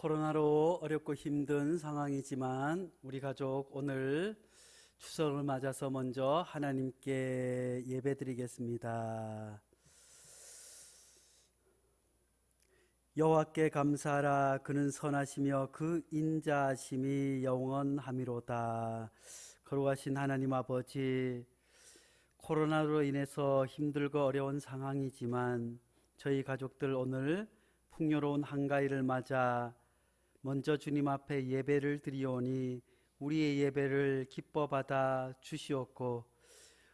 코로나로 어렵고 힘든 상황이지만 우리 가족 오늘 추석을 맞아서 먼저 하나님께 예배드리겠습니다. 여호와께 감사하라. 그는 선하시며 그 인자하심이 영원하미로다. 거룩하신 하나님 아버지, 코로나로 인해서 힘들고 어려운 상황이지만 저희 가족들 오늘 풍요로운 한가위를 맞아 먼저 주님 앞에 예배를 드리오니 우리의 예배를 기뻐 받아 주시옵고,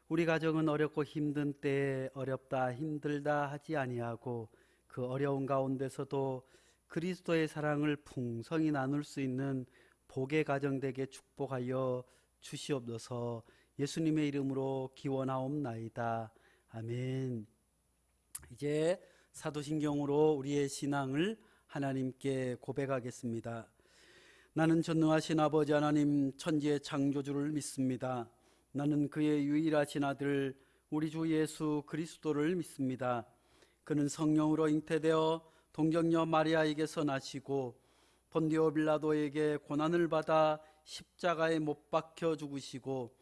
우리 가정은 어렵고 힘든 때에 어렵다 힘들다 하지 아니하고 그 어려운 가운데서도 그리스도의 사랑을 풍성히 나눌 수 있는 복의 가정 되게 축복하여 주시옵소서. 예수님의 이름으로 기원하옵나이다. 아멘. 이제 사도신경으로 우리의 신앙을 하나님께 고백하겠습니다. 나는 전능하신 아버지 하나님 천지의 창조주를 믿습니다. 나는 그의 유일하신 아들 우리 주 예수 그리스도를 믿습니다. 그는 성령으로 잉태되어 동정녀 마리아에게서 나시고 본디오 빌라도에게 고난을 받아 십자가에 못 박혀 죽으시고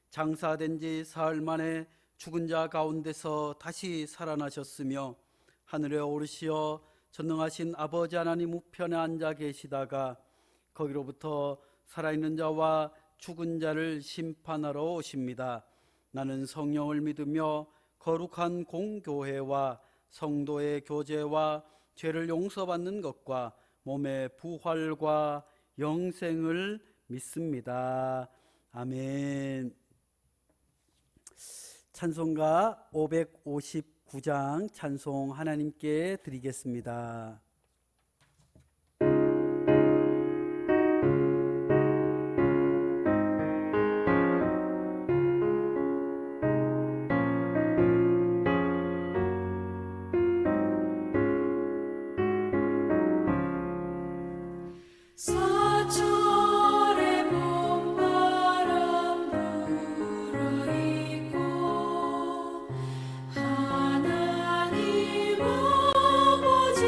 장사된 지 사흘 만에 죽은 자 가운데서 다시 살아나셨으며 하늘에 오르시어 전능하신 아버지 하나님 우편에 앉아 계시다가 거기로부터 살아있는 자와 죽은 자를 심판하러 오십니다. 나는 성령을 믿으며 거룩한 공교회와 성도의 교제와 죄를 용서받는 것과 몸의 부활과 영생을 믿습니다. 아멘. 찬송가 559장 찬송 하나님께 드리겠습니다. 사철의 봄바람 불어있고 하나님 아버지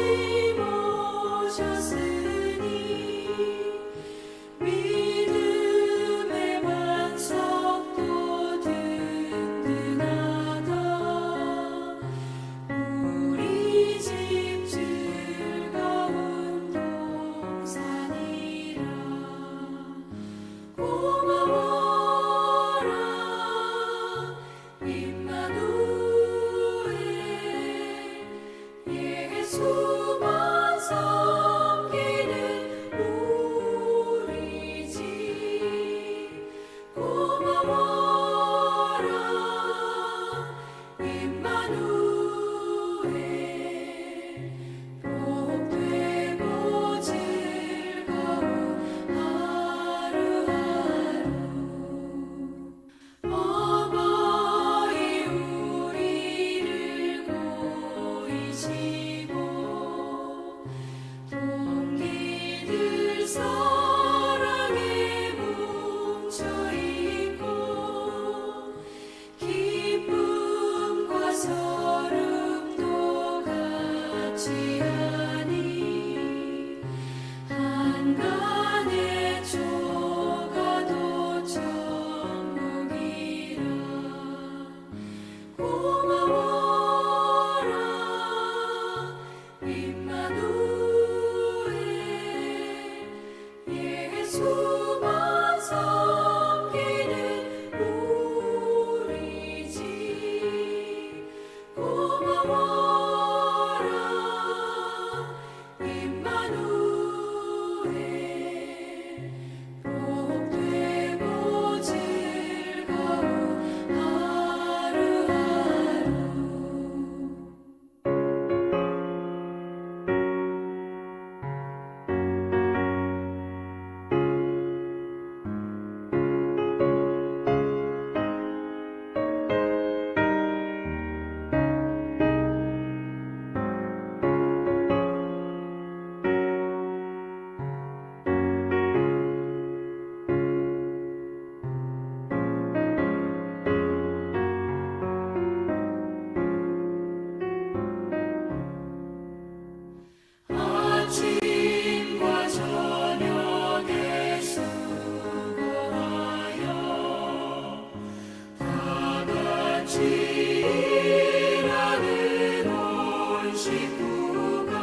식구가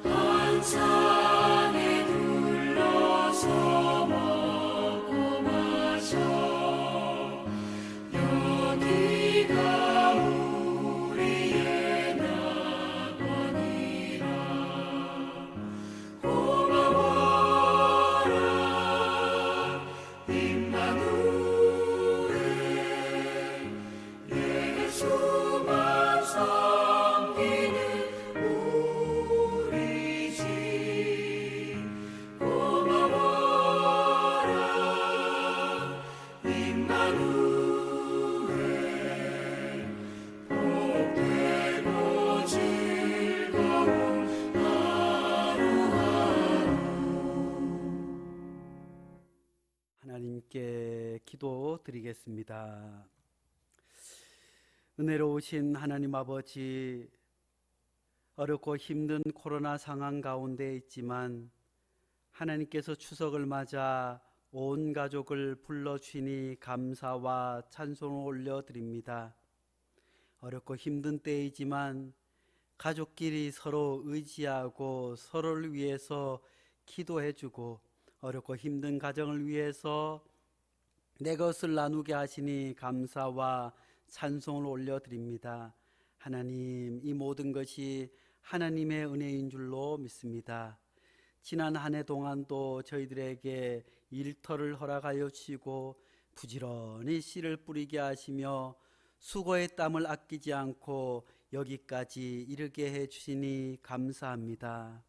한 산에 둘러서 먹고 마셔 여기가 우리의 낙원이라 고마워라 임마누엘 예수만 섬기는 우리 집 고마워라 임마누엘 복되고 즐거운 하루하루 하나님께 기도드리겠습니다. 은혜로우신 하나님 아버지, 어렵고 힘든 코로나 상황 가운데 있지만 하나님께서 추석을 맞아 온 가족을 불러주시니 감사와 찬송을 올려드립니다. 어렵고 힘든 때이지만 가족끼리 서로 의지하고 서로를 위해서 기도해주고 어렵고 힘든 가정을 위해서 내 것을 나누게 하시니 감사와 찬송을 올려드립니다. 하나님, 이 모든 것이 하나님의 은혜인 줄로 믿습니다. 지난 한 해 동안도 저희들에게 일터를 허락하여 주시고 부지런히 씨를 뿌리게 하시며 수고의 땀을 아끼지 않고 여기까지 이르게 해 주시니 감사합니다.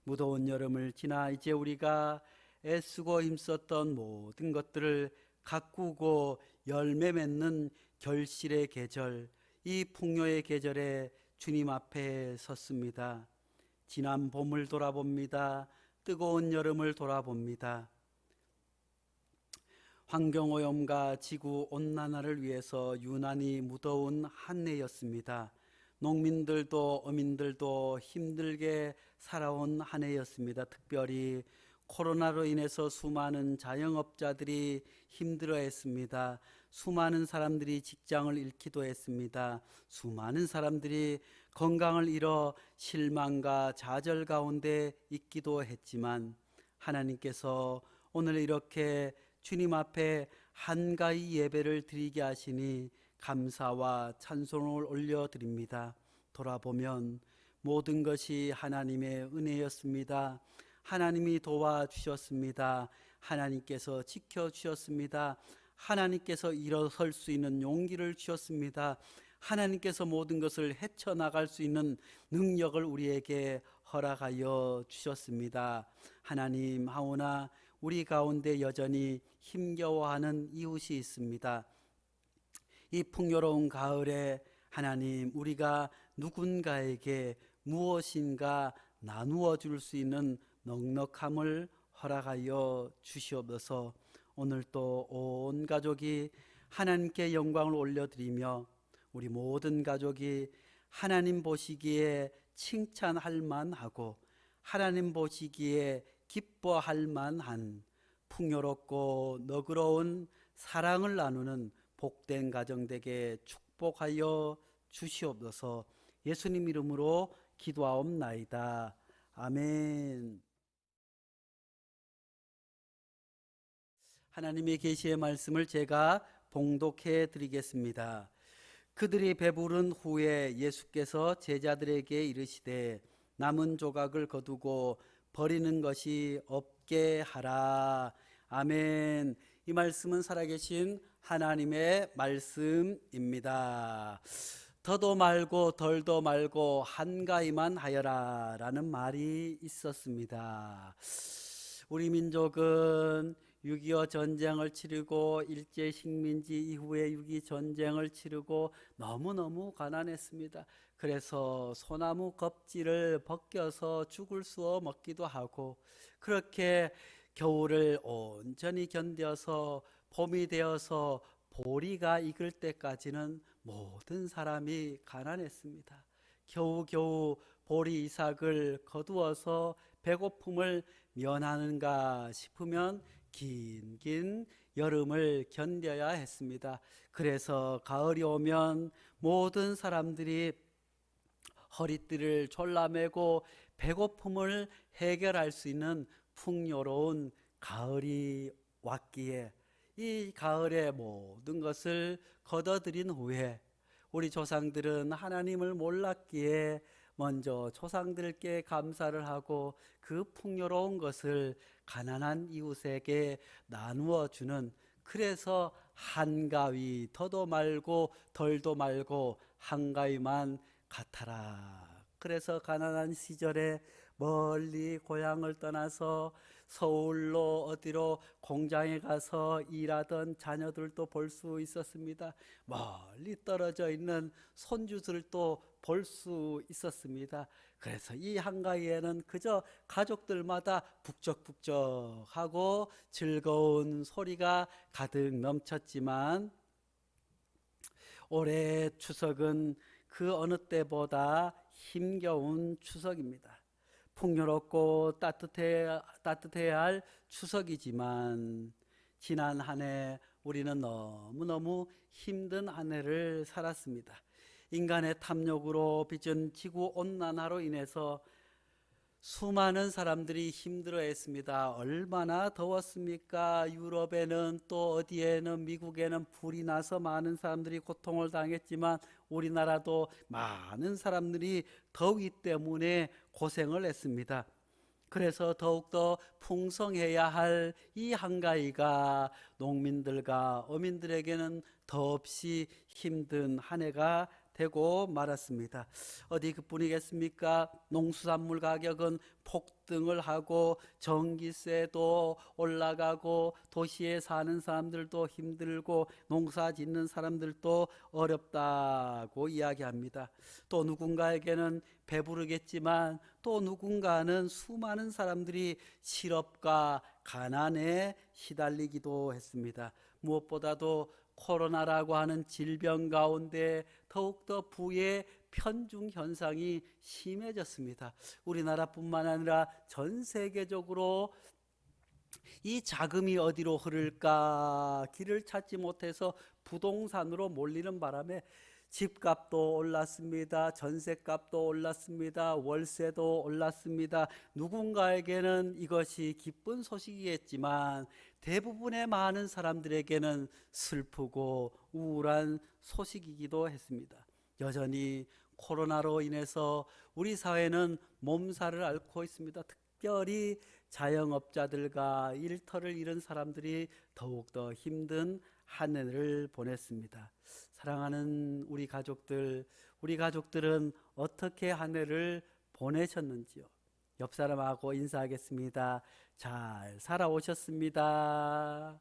무더운 여름을 지나 이제 우리가 애쓰고 힘썼던 모든 것들을 가꾸고 열매 맺는 결실의 계절, 이 풍요의 계절에 주님 앞에 섰습니다. 지난 봄을 돌아봅니다. 뜨거운 여름을 돌아봅니다. 환경오염과 지구온난화를 위해서 유난히 무더운 한 해였습니다. 농민들도 어민들도 힘들게 살아온 한 해였습니다. 특별히 코로나로 인해서 수많은 자영업자들이 힘들어했습니다. 수많은 사람들이 직장을 잃기도 했습니다. 수많은 사람들이 건강을 잃어 실망과 좌절 가운데 있기도 했지만 하나님께서 오늘 이렇게 주님 앞에 한가히 예배를 드리게 하시니 감사와 찬송을 올려드립니다. 돌아보면 모든 것이 하나님의 은혜였습니다. 하나님이 도와주셨습니다. 하나님께서 지켜주셨습니다. 하나님께서 일어설 수 있는 용기를 주셨습니다. 하나님께서 모든 것을 헤쳐나갈 수 있는 능력을 우리에게 허락하여 주셨습니다. 하나님, 하오나 우리 가운데 여전히 힘겨워하는 이웃이 있습니다. 이 풍요로운 가을에 하나님, 우리가 누군가에게 무엇인가 나누어 줄 수 있는 넉넉함을 허락하여 주시옵소서. 오늘 또 온 가족이 하나님께 영광을 올려드리며 우리 모든 가족이 하나님 보시기에 칭찬할 만하고 하나님 보시기에 기뻐할 만한 풍요롭고 너그러운 사랑을 나누는 복된 가정 되게 축복하여 주시옵소서. 예수님 이름으로 기도하옵나이다. 아멘. 하나님의 계시의 말씀을 제가 봉독해 드리겠습니다. 그들이 배부른 후에 예수께서 제자들에게 이르시되 남은 조각을 거두고 버리는 것이 없게 하라. 아멘. 이 말씀은 살아계신 하나님의 말씀입니다. 더도 말고 덜도 말고 한가위만 하여라 라는 말이 있었습니다. 우리 민족은 6.25 전쟁을 치르고 일제식민지 이후에 6.25 전쟁을 치르고 너무너무 가난했습니다. 그래서 소나무 껍질을 벗겨서 죽을 쑤어 먹기도 하고 그렇게 겨울을 온전히 견뎌서 봄이 되어서 보리가 익을 때까지는 모든 사람이 가난했습니다. 겨우겨우 보리 이삭을 거두어서 배고픔을 면하는가 싶으면 긴 여름을 견뎌야 했습니다. 그래서 가을이 오면 모든 사람들이 허리띠를 졸라매고 배고픔을 해결할 수 있는 풍요로운 가을이 왔기에 이 가을의 모든 것을 거둬들인 후에 우리 조상들은 하나님을 몰랐기에 먼저 조상들께 감사를 하고 그 풍요로운 것을 가난한 이웃에게 나누어 주는, 그래서 한가위, 더도 말고 덜도 말고 한가위만 같아라. 그래서 가난한 시절에 멀리 고향을 떠나서 서울로 어디로 공장에 가서 일하던 자녀들도 볼 수 있었습니다. 멀리 떨어져 있는 손주들도 볼 수 있었습니다. 그래서 이 한가위에는 그저 가족들마다 북적북적하고 즐거운 소리가 가득 넘쳤지만, 올해 추석은 그 어느 때보다 힘겨운 추석입니다. 풍요롭고 따뜻해야 할 추석이지만 지난 한 해 우리는 너무너무 힘든 한 해를 살았습니다. 인간의 탐욕으로 빚은 지구온난화로 인해서 수많은 사람들이 힘들어했습니다. 얼마나 더웠습니까? 유럽에는 또 어디에는 미국에는 불이 나서 많은 사람들이 고통을 당했지만 우리나라도 많은 사람들이 더위 때문에 고생을 했습니다. 그래서 더욱더 풍성해야 할 이 한가위가 농민들과 어민들에게는 더없이 힘든 한 해가 되고 말았습니다. 어디 그뿐이겠습니까? 농수산물 가격은 폭등을 하고 전기세도 올라가고 도시에 사는 사람들도 힘들고 농사 짓는 사람들도 어렵다고 이야기합니다. 또 누군가에게는 배부르겠지만 또 누군가는 수많은 사람들이 실업과 가난에 시달리기도 했습니다. 무엇보다도 코로나라고 하는 질병 가운데 더욱더 부의 편중 현상이 심해졌습니다. 우리나라뿐만 아니라 전 세계적으로 이 자금이 어디로 흐를까 길을 찾지 못해서 부동산으로 몰리는 바람에 집값도 올랐습니다. 전셋값도 올랐습니다. 월세도 올랐습니다. 누군가에게는 이것이 기쁜 소식이겠지만 대부분의 많은 사람들에게는 슬프고 우울한 소식이기도 했습니다. 여전히 코로나로 인해서 우리 사회는 몸살을 앓고 있습니다. 특별히 자영업자들과 일터를 잃은 사람들이 더욱더 힘든 한 해를 보냈습니다. 사랑하는 우리 가족들은 어떻게 한 해를 보내셨는지요? 옆 사람하고 인사하겠습니다. 잘 살아오셨습니다.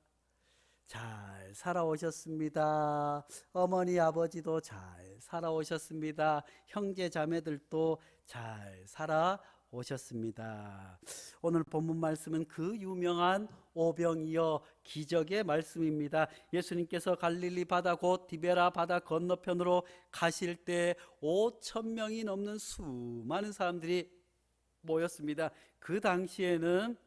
잘 살아오셨습니다. 어머니 아버지도 잘 살아오셨습니다. 형제 자매들도 잘 살아오셨습니다. 오늘 본문 말씀은 그 유명한 오병이어 기적의 말씀입니다. 예수님께서 갈릴리 바다 곧 디베라 바다 건너편으로 가실 때 5,000명이 넘는 수많은 사람들이 모였습니다. 그 당시에는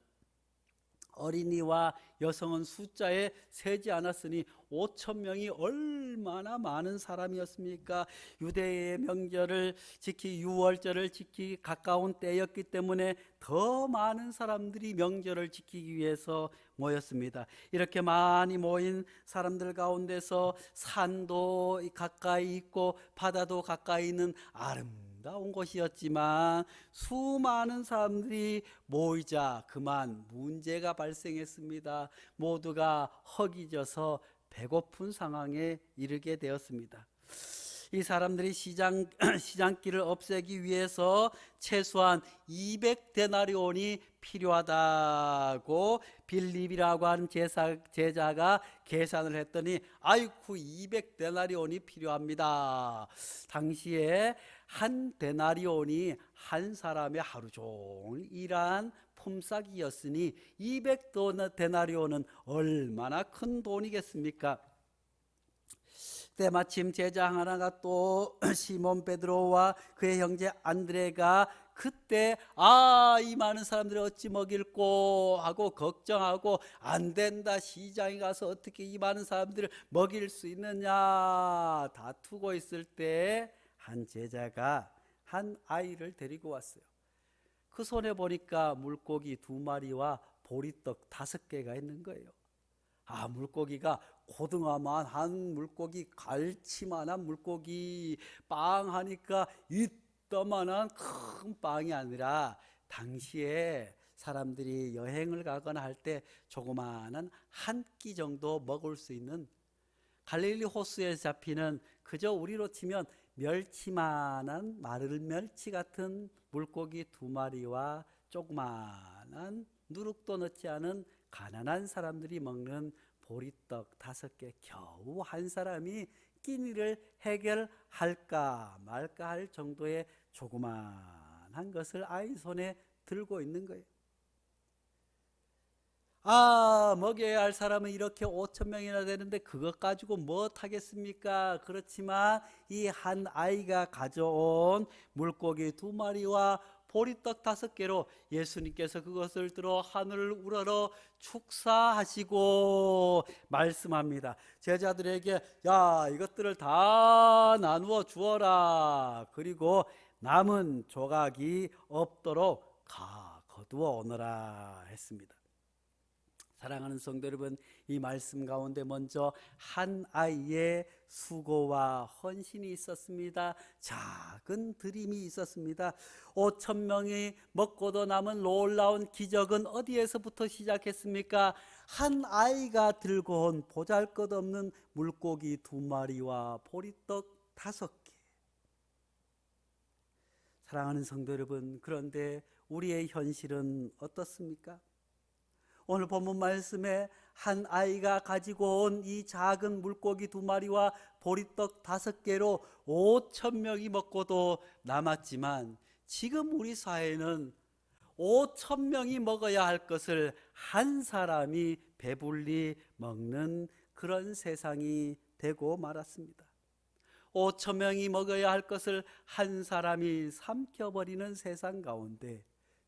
어린이와 여성은 숫자에 세지 않았으니 5,000명이 얼마나 많은 사람이었습니까? 유대의 명절을 유월절을 지키기 가까운 때였기 때문에 더 많은 사람들이 명절을 지키기 위해서 모였습니다. 이렇게 많이 모인 사람들 가운데서 산도 가까이 있고 바다도 가까이 있는 아름다운 곳이었지만 수많은 사람들이 모이자 그만 문제가 발생했습니다. 모두가 허기져서 배고픈 상황에 이르게 되었습니다. 이 사람들이 시장길을 없애기 위해서 최소한 200데나리온이 필요하다고 빌립이라고 하는 제자가 계산을 했더니 아이쿠 200데나리온이 필요합니다. 당시에 한 데나리온이 한 사람의 하루 종일 일한 품삯이었으니 200데나리온은 얼마나 큰 돈이겠습니까? 때마침 제자 하나가 또 시몬 베드로와 그의 형제 안드레가 그때 이 많은 사람들이 어찌 먹일꼬 하고 걱정하고 안 된다, 시장에 가서 어떻게 이 많은 사람들을 먹일 수 있느냐 다투고 있을 때 한 제자가 한 아이를 데리고 왔어요. 그 손에 보니까 물고기 2마리와 보리떡 5개가 있는 거예요. 물고기가 고등어만한 물고기, 갈치만한 물고기, 빵 하니까 이따만한 큰 빵이 아니라 당시에 사람들이 여행을 가거나 할 때 조그마한 한 끼 정도 먹을 수 있는 갈릴리 호수에 잡히는 그저 우리로 치면 멸치만한 마른 멸치 같은 물고기 2마리와 조그마한 누룩도 넣지 않은 가난한 사람들이 먹는 보리떡 5개, 겨우 한 사람이 끼니를 해결할까 말까 할 정도의 조그마한 것을 아이 손에 들고 있는 거예요. 먹여야 할 사람은 이렇게 5천 명이나 되는데 그것 가지고 뭐 하겠습니까? 그렇지만 이 한 아이가 가져온 물고기 2마리와 보리떡 5개로 예수님께서 그것을 들어 하늘을 우러러 축사하시고 말씀합니다. 제자들에게 이것들을 다 나누어 주어라. 그리고 남은 조각이 없도록 거두어 오너라 했습니다. 사랑하는 성도 여러분, 이 말씀 가운데 먼저 한 아이의 수고와 헌신이 있었습니다. 작은 드림이 있었습니다. 5천 명이 먹고도 남은 놀라운 기적은 어디에서부터 시작했습니까? 한 아이가 들고 온 보잘것없는 물고기 2마리와 보리떡 5개. 사랑하는 성도 여러분, 그런데 우리의 현실은 어떻습니까? 오늘 본문 말씀에 한 아이가 가지고 온 이 작은 물고기 2마리와 보리떡 5개로 5천 명이 먹고도 남았지만 지금 우리 사회는 5천 명이 먹어야 할 것을 한 사람이 배불리 먹는 그런 세상이 되고 말았습니다. 5천 명이 먹어야 할 것을 한 사람이 삼켜버리는 세상 가운데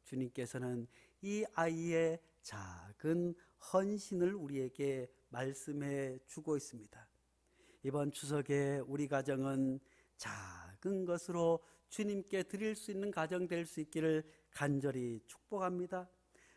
주님께서는 이 아이의 작은 헌신을 우리에게 말씀해 주고 있습니다. 이번 추석에 우리 가정은 작은 것으로 주님께 드릴 수 있는 가정 될 수 있기를 간절히 축복합니다.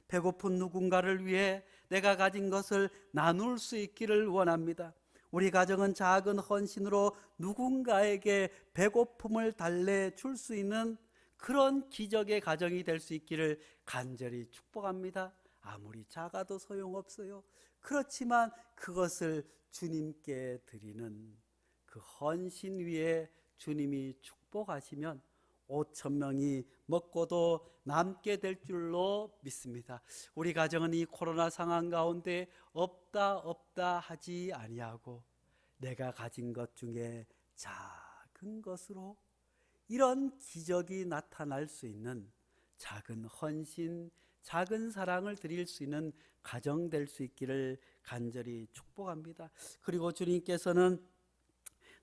배고픈 누군가를 위해 내가 가진 것을 나눌 수 있기를 원합니다. 우리 가정은 작은 헌신으로 누군가에게 배고픔을 달래줄 수 있는 그런 기적의 가정이 될 수 있기를 간절히 축복합니다. 아무리 작아도 소용없어요. 그렇지만 그것을 주님께 드리는 그 헌신 위에 주님이 축복하시면 5천 명이 먹고도 남게 될 줄로 믿습니다. 우리 가정은 이 코로나 상황 가운데 없다 하지 아니하고 내가 가진 것 중에 작은 것으로 이런 기적이 나타날 수 있는 작은 헌신, 작은 사랑을 드릴 수 있는 가정 될 수 있기를 간절히 축복합니다. 그리고 주님께서는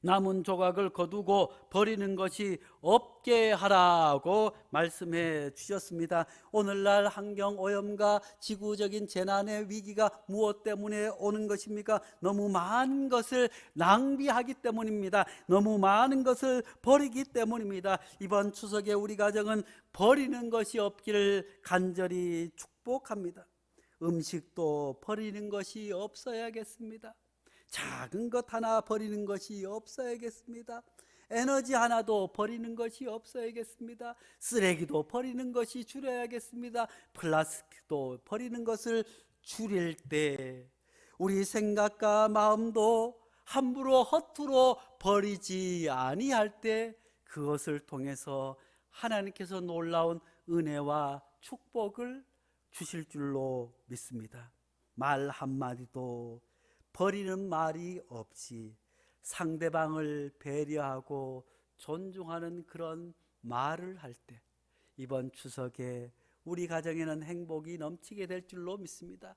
남은 조각을 거두고 버리는 것이 없게 하라고 말씀해 주셨습니다. 오늘날 환경오염과 지구적인 재난의 위기가 무엇 때문에 오는 것입니까? 너무 많은 것을 낭비하기 때문입니다. 너무 많은 것을 버리기 때문입니다. 이번 추석에 우리 가정은 버리는 것이 없기를 간절히 축복합니다. 음식도 버리는 것이 없어야겠습니다. 작은 것 하나 버리는 것이 없어야겠습니다. 에너지 하나도 버리는 것이 없어야겠습니다. 쓰레기도 버리는 것이 줄여야겠습니다. 플라스틱도 버리는 것을 줄일 때 우리 생각과 마음도 함부로 허투루 버리지 아니할 때 그것을 통해서 하나님께서 놀라운 은혜와 축복을 주실 줄로 믿습니다. 말 한마디도 버리는 말이 없이 상대방을 배려하고 존중하는 그런 말을 할 때 이번 추석에 우리 가정에는 행복이 넘치게 될 줄로 믿습니다.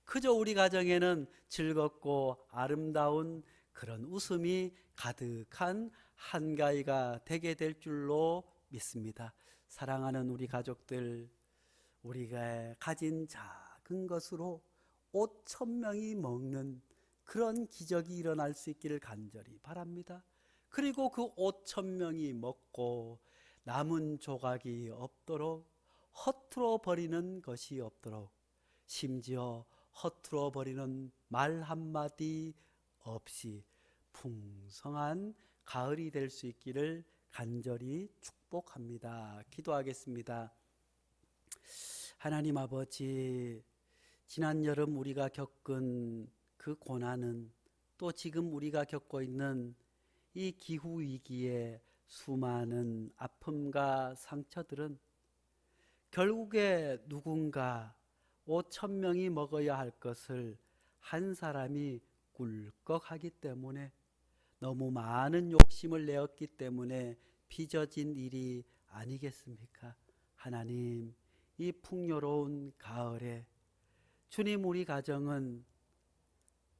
그저 우리 가정에는 즐겁고 아름다운 그런 웃음이 가득한 한가위가 되게 될 줄로 믿습니다. 사랑하는 우리 가족들, 우리가 가진 작은 것으로 5천 명이 먹는 그런 기적이 일어날 수 있기를 간절히 바랍니다. 그리고 그 5천 명이 먹고 남은 조각이 없도록, 허투루 버리는 것이 없도록, 심지어 허투루 버리는 말 한마디 없이 풍성한 가을이 될 수 있기를 간절히 축복합니다. 기도하겠습니다. 하나님 아버지, 지난 여름 우리가 겪은 그 고난은, 또 지금 우리가 겪고 있는 이 기후 위기의 수많은 아픔과 상처들은 결국에 누군가 5,000명이 먹어야 할 것을 한 사람이 꿀꺽하기 때문에, 너무 많은 욕심을 내었기 때문에 빚어진 일이 아니겠습니까? 하나님, 이 풍요로운 가을에 주님, 우리 가정은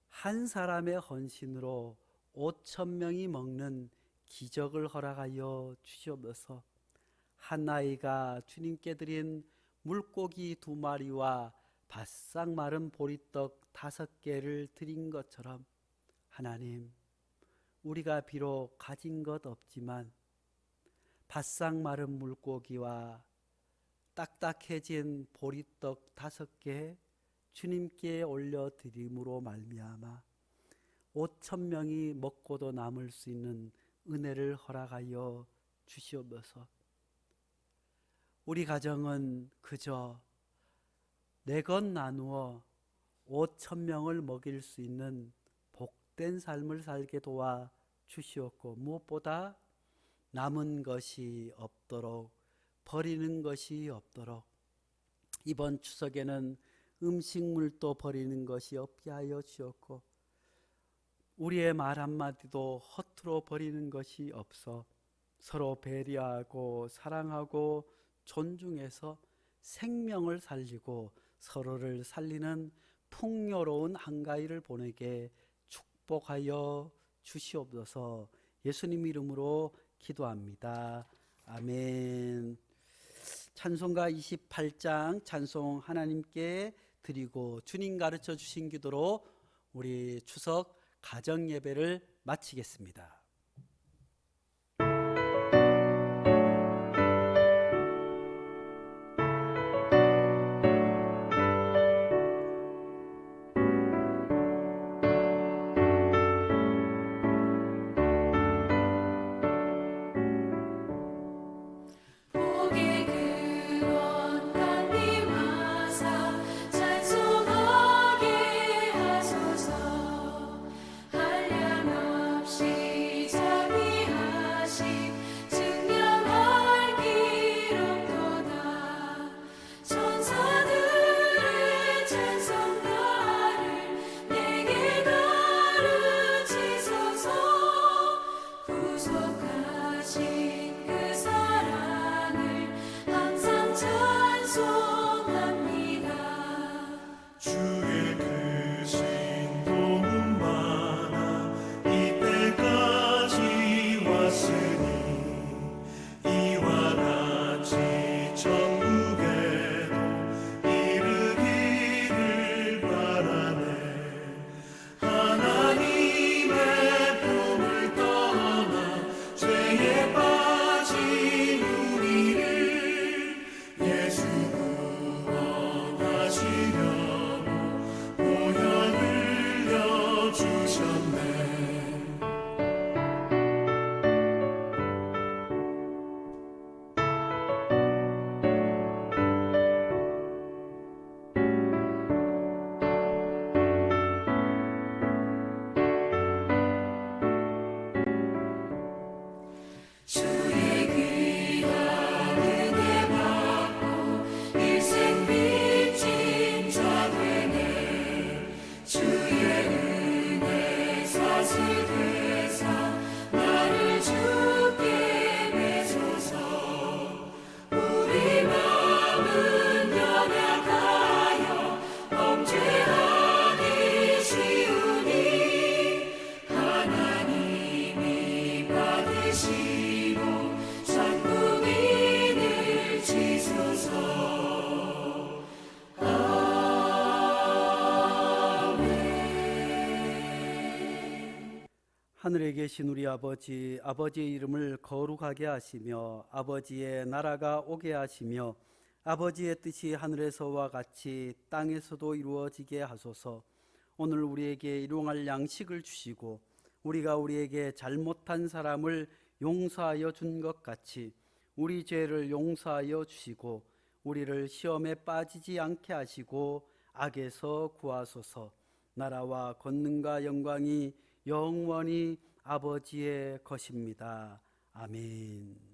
한 사람의 헌신으로 5,000명이 먹는 기적을 허락하여 주시옵소서. 한 아이가 주님께 드린 물고기 2마리와 바싹 마른 보리떡 5개를 드린 것처럼, 하나님, 우리가 비록 가진 것 없지만 바싹 마른 물고기와 딱딱해진 보리떡 5개 주님께 올려드림으로 말미암아 5,000명이 먹고도 남을 수 있는 은혜를 허락하여 주시옵소서. 우리 가정은 그저 내 것 나누어 5,000명을 먹일 수 있는 복된 삶을 살게 도와 주시옵고, 무엇보다 남은 것이 없도록, 버리는 것이 없도록, 이번 추석에는 음식물도 버리는 것이 없게 하여 주옵고, 우리의 말 한마디도 허투루 버리는 것이 없어 서로 배려하고 사랑하고 존중해서 생명을 살리고 서로를 살리는 풍요로운 한가위를 보내게 축복하여 주시옵소서. 예수님 이름으로 기도합니다. 아멘. 찬송가 28장 찬송 하나님께 드리고 주님 가르쳐 주신 기도로 우리 추석 가정 예배를 마치겠습니다. 복의 근원 강림하사 찬송하게 하소서. 한량없이 하늘에 계신 우리 아버지, 아버지의 이름을 거룩하게 하시며 아버지의 나라가 오게 하시며 아버지의 뜻이 하늘에서와 같이 땅에서도 이루어지게 하소서. 오늘 우리에게 일용할 양식을 주시고 우리가 우리에게 잘못한 사람을 용서하여 준 것 같이 우리 죄를 용서하여 주시고 우리를 시험에 빠지지 않게 하시고 악에서 구하소서. 나라와 권능과 영광이 영원히 아버지의 것입니다. 아멘.